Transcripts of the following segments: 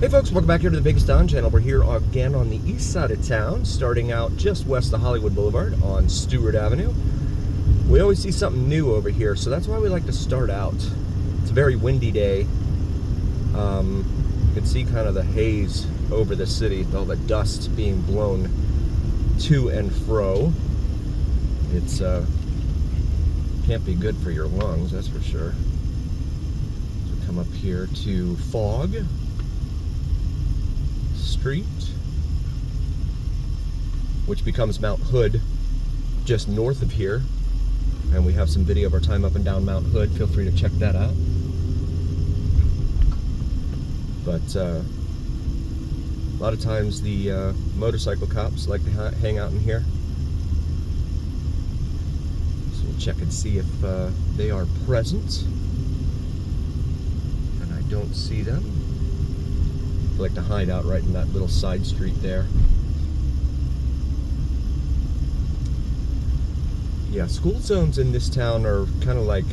Hey folks, welcome back here to the Biggest Town channel. We're here again on the east side of town, starting out just west of Hollywood Boulevard on Stewart Avenue. We always see something new over here, so that's why we like to start out. It's a very windy day. You can see kind of the haze over the city, all the dust being blown to and fro. It's can't be good for your lungs, that's for sure. So come up here to Fog Street, which becomes Mount Hood just north of here, and we have some video of our time up and down Mount Hood. Feel free to check that out. But a lot of times the motorcycle cops like to hang out in here, so we'll check and see if they are present, and I don't see them. They like to hide out right in that little side street there. Yeah, school zones in this town are kind of like,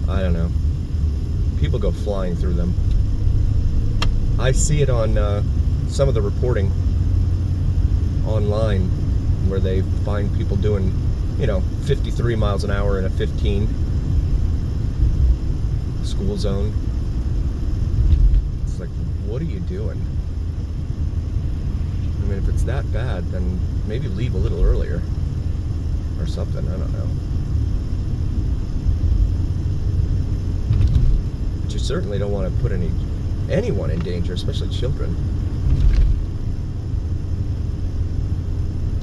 I don't know, people go flying through them. I see it on some of the reporting online where they find people doing, 53 miles an hour in a 15 school zone. It's like, what are you doing? I mean, if it's that bad, then maybe leave a little earlier or something. I don't know. But you certainly don't want to put anyone in danger, especially children.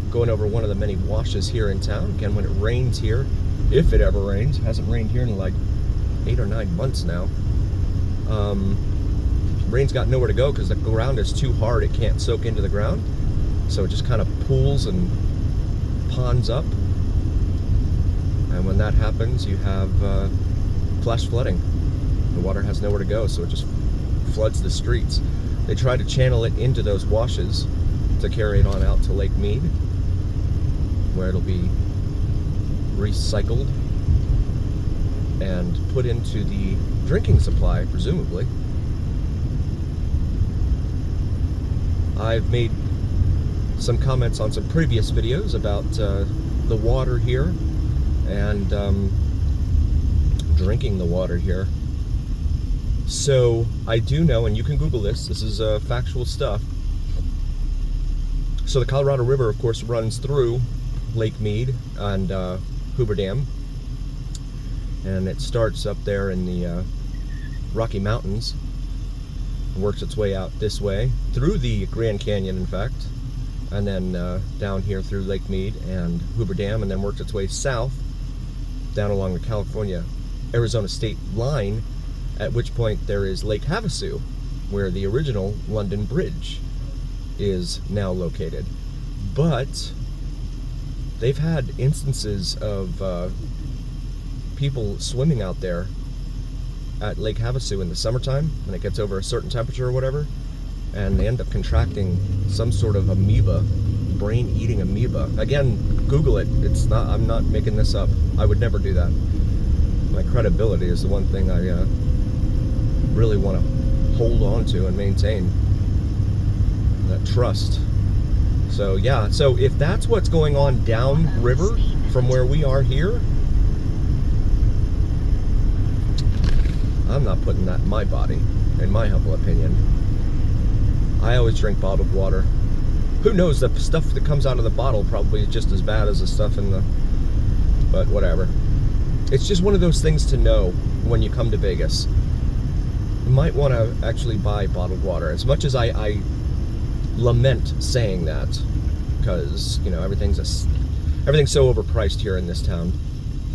Going over one of the many washes here in town. Again, when it rains here, if it ever rains, hasn't rained here in like 8 or 9 months now. Rain's got nowhere to go because the ground is too hard. It can't soak into the ground, so it just kind of pools and ponds up. And when that happens, you have flash flooding. The water has nowhere to go, so it just floods the streets. They try to channel it into those washes to carry it on out to Lake Mead, where it'll be recycled and put into the drinking supply, presumably. I've made some comments on some previous videos about the water here and drinking the water here. So I do know, and you can Google this is factual stuff. So the Colorado River, of course, runs through Lake Mead and Hoover Dam, and it starts up there in the Rocky Mountains, works its way out this way through the Grand Canyon, in fact, and then down here through Lake Mead and Hoover Dam, and then works its way south down along the California-Arizona state line, at which point there is Lake Havasu, where the original London Bridge is now located. But they've had instances of people swimming out there at Lake Havasu in the summertime when it gets over a certain temperature or whatever, and they end up contracting some sort of amoeba, brain-eating amoeba. Again, Google it. It's not. I'm not making this up. I would never do that. My credibility is the one thing I really want to hold on to and maintain. That trust. So yeah. So if that's what's going on downriver from where we are here, I'm not putting that in my body, in my humble opinion. I always drink bottled water. Who knows, the stuff that comes out of the bottle probably is just as bad as the stuff in the... But whatever. It's just one of those things to know when you come to Vegas. You might want to actually buy bottled water. As much as I lament saying that, because, everything's so overpriced here in this town.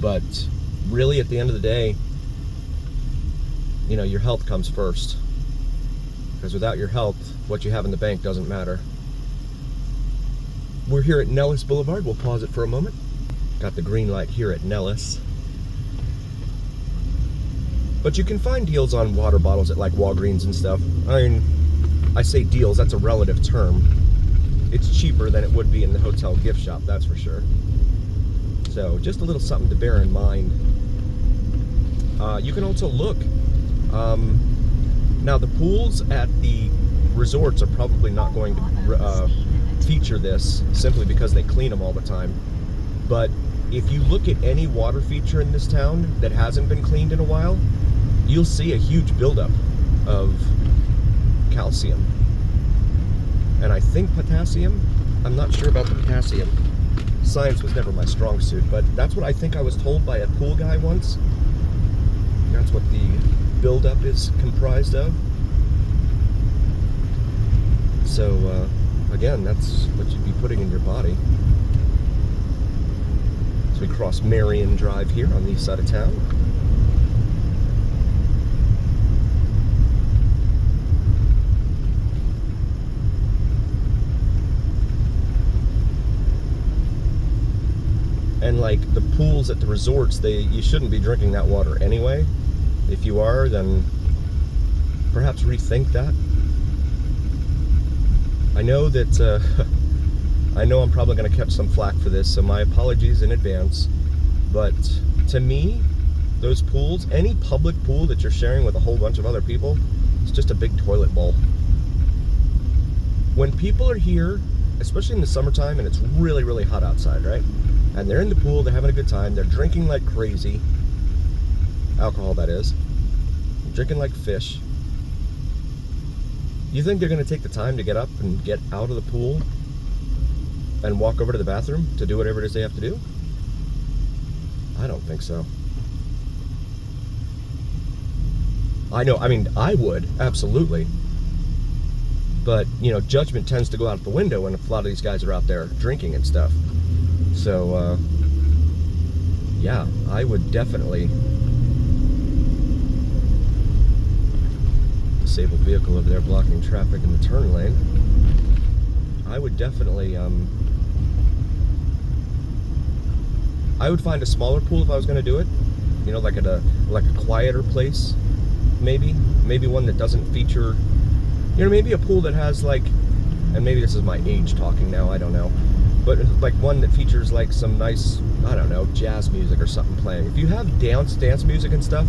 But really, at the end of the day, your health comes first, because without your health, what you have in the bank doesn't matter. We're here at Nellis Boulevard. We'll pause it for a moment. Got the green light here at Nellis. But you can find deals on water bottles at like Walgreens and stuff. I mean, I say deals, that's a relative term. It's cheaper than it would be in the hotel gift shop, that's for sure. So just a little something to bear in mind. You can also look Now, the pools at the resorts are probably not going to feature this simply because they clean them all the time. But if you look at any water feature in this town that hasn't been cleaned in a while, you'll see a huge buildup of calcium. And I think potassium. I'm not sure about the potassium. Science was never my strong suit, but that's what I think I was told by a pool guy once. That's what the buildup is comprised of. So, again, that's what you'd be putting in your body. So we cross Marion Drive here on the east side of town. And like the pools at the resorts, you shouldn't be drinking that water anyway. If you are, then perhaps rethink that. I know that I know I'm probably going to catch some flack for this, so my apologies in advance. But to me, those pools, any public pool that you're sharing with a whole bunch of other people, it's just a big toilet bowl. When people are here, especially in the summertime, and it's really, really hot outside, right? And they're in the pool, they're having a good time, they're drinking like crazy. Alcohol, that is. Drinking like fish. You think they're going to take the time to get up and get out of the pool and walk over to the bathroom to do whatever it is they have to do? I don't think so. I know, I mean, I would, absolutely. But, you know, judgment tends to go out the window when a lot of these guys are out there drinking and stuff. So, yeah, I would definitely... Disabled vehicle over there blocking traffic in the turn lane. I would definitely, I would find a smaller pool if I was going to do it. You know, like at a quieter place, maybe one that doesn't feature, you know, maybe a pool that has like, and maybe this is my age talking now, I don't know, but like one that features like some nice, I don't know, jazz music or something playing. If you have dance music and stuff,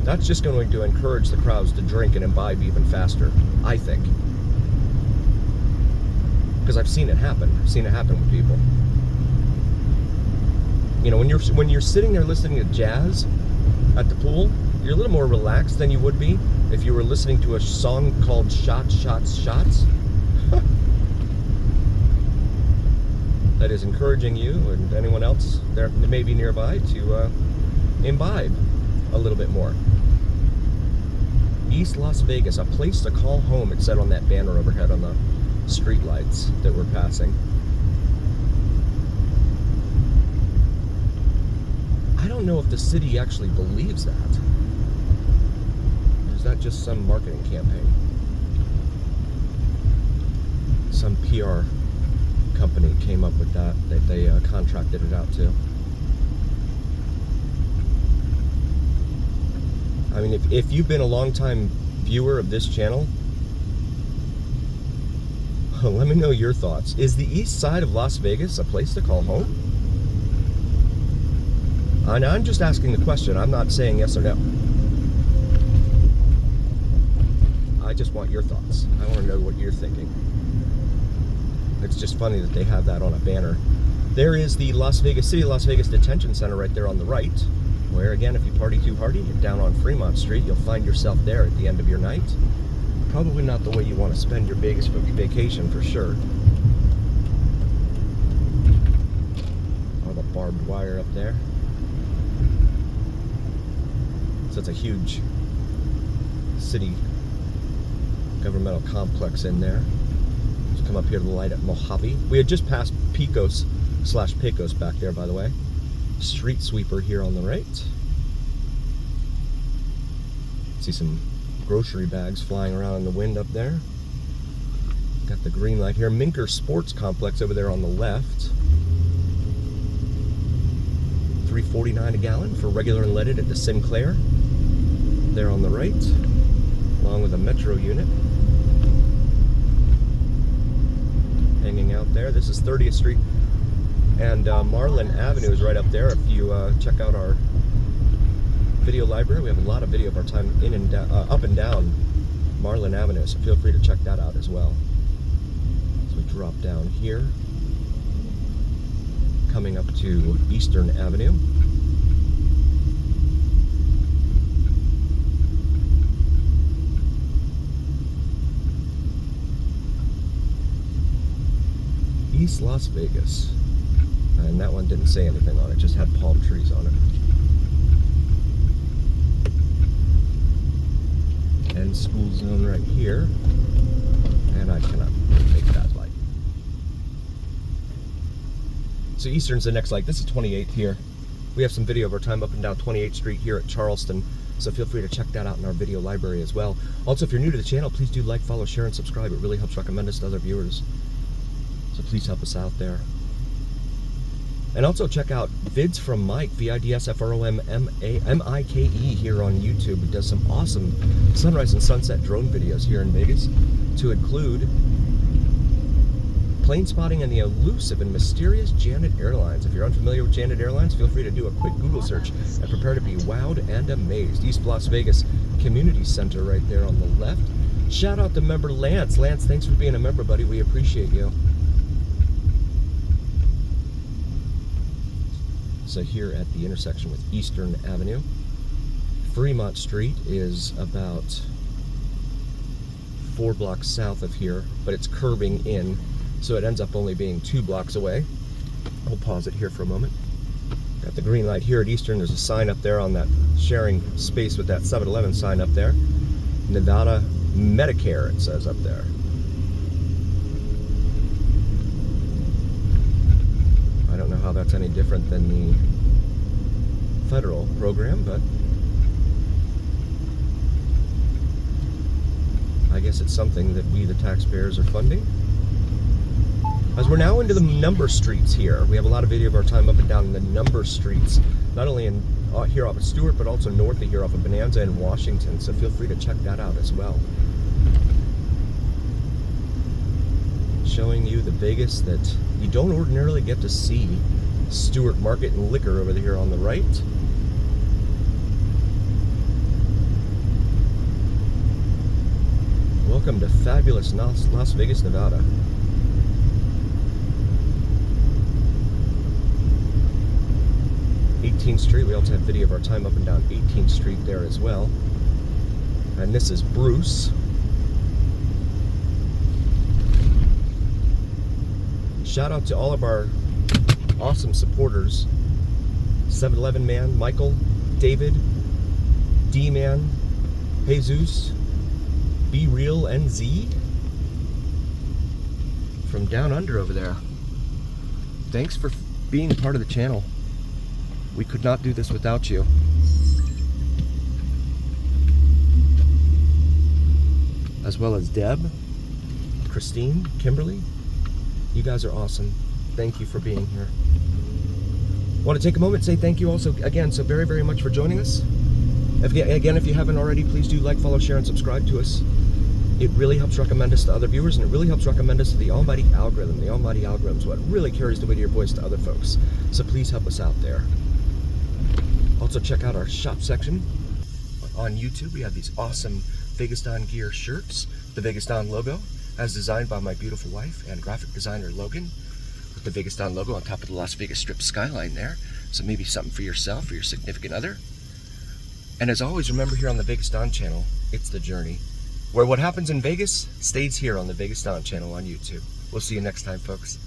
that's just going to encourage the crowds to drink and imbibe even faster, I think. Because I've seen it happen. I've seen it happen with people. You know, when you're sitting there listening to jazz at the pool, you're a little more relaxed than you would be if you were listening to a song called Shots, Shots, Shots. That is encouraging you and anyone else there maybe nearby to imbibe a little bit more. East Las Vegas, a place to call home, it said on that banner overhead on the street lights that we're passing. I don't know if the city actually believes that. Or is that just some marketing campaign? Some PR company came up with that they contracted it out to. I mean, if you've been a long-time viewer of this channel, let me know your thoughts. Is the east side of Las Vegas a place to call home? And I'm just asking the question. I'm not saying yes or no. I just want your thoughts. I want to know what you're thinking. It's just funny that they have that on a banner. There is the City of Las Vegas Detention Center right there on the right, where, again, if you party too hardy, you're down on Fremont Street, you'll find yourself there at the end of your night. Probably not the way you want to spend your biggest vacation, for sure. Oh, the barbed wire up there. So it's a huge city governmental complex in there. Just come up here to the light at Mojave. We had just passed Pecos/Pecos back there, by the way. Street sweeper here on the right. See some grocery bags flying around in the wind up there. Got the green light here. Minker Sports Complex over there on the left. $3.49 a gallon for regular unleaded at the Sinclair. There on the right, along with a Metro unit. Hanging out there. This is 30th Street. And Marlin Avenue is right up there. If you check out our video library. We have a lot of video of our time in and down, up and down Marlin Avenue, so feel free to check that out as well. So we drop down here, coming up to Eastern Avenue. East Las Vegas. And that one didn't say anything on it, just had palm trees on it. And school zone right here. And I cannot make that light. So Eastern's the next light. This is 28th here. We have some video of our time up and down 28th Street here at Charleston. So feel free to check that out in our video library as well. Also, if you're new to the channel, please do like, follow, share, and subscribe. It really helps recommend us to other viewers. So please help us out there. And also check out Vids from Mike, VIDSFROMMIKE here on YouTube. He does some awesome sunrise and sunset drone videos here in Vegas, to include plane spotting and the elusive and mysterious Janet Airlines. If you're unfamiliar with Janet Airlines, feel free to do a quick Google search and prepare to be wowed and amazed. East Las Vegas Community Center right there on the left. Shout out to member Lance. Lance, thanks for being a member, buddy. We appreciate you. So here at the intersection with Eastern Avenue, Fremont Street is about 4 blocks south of here, but it's curving in, so it ends up only being 2 blocks away. I'll pause it here for a moment. Got the green light here at Eastern. There's a sign up there on that sharing space with that 7-Eleven sign up there. Nevada Medicare, it says up there. I don't know how that's any different than the federal program, but I guess it's something that we, the taxpayers, are funding. As we're now into the number streets here, we have a lot of video of our time up and down the number streets, not only in here off of Stewart, but also north of here off of Bonanza and Washington, so feel free to check that out as well. Showing you the Vegas that you don't ordinarily get to see. Stewart Market and Liquor over here on the right. Welcome to fabulous Las Vegas, Nevada. Street. We also have video of our time up and down 18th Street there as well. And this is Bruce. Shout out to all of our awesome supporters. 7-Eleven Man, Michael, David, D-Man, Jesus, Be Real NZ from down under over there. Thanks for being part of the channel. We could not do this without you. As well as Deb, Christine, Kimberly. You guys are awesome. Thank you for being here. Want to take a moment and say thank you also again so very, very much for joining us. If you haven't already, please do like, follow, share, and subscribe to us. It really helps recommend us to other viewers, and it really helps recommend us to the almighty algorithm. The almighty algorithm is what really carries the weight of your voice to other folks. So please help us out there. Also check out our shop section on YouTube. We have these awesome Vegas Don gear shirts, the Vegas Don logo, as designed by my beautiful wife and graphic designer Logan, with the Vegas Don logo on top of the Las Vegas Strip skyline there. So maybe something for yourself or your significant other. And as always, remember here on the Vegas Don channel, it's the journey, where what happens in Vegas stays here on the Vegas Don channel on YouTube. We'll see you next time, folks.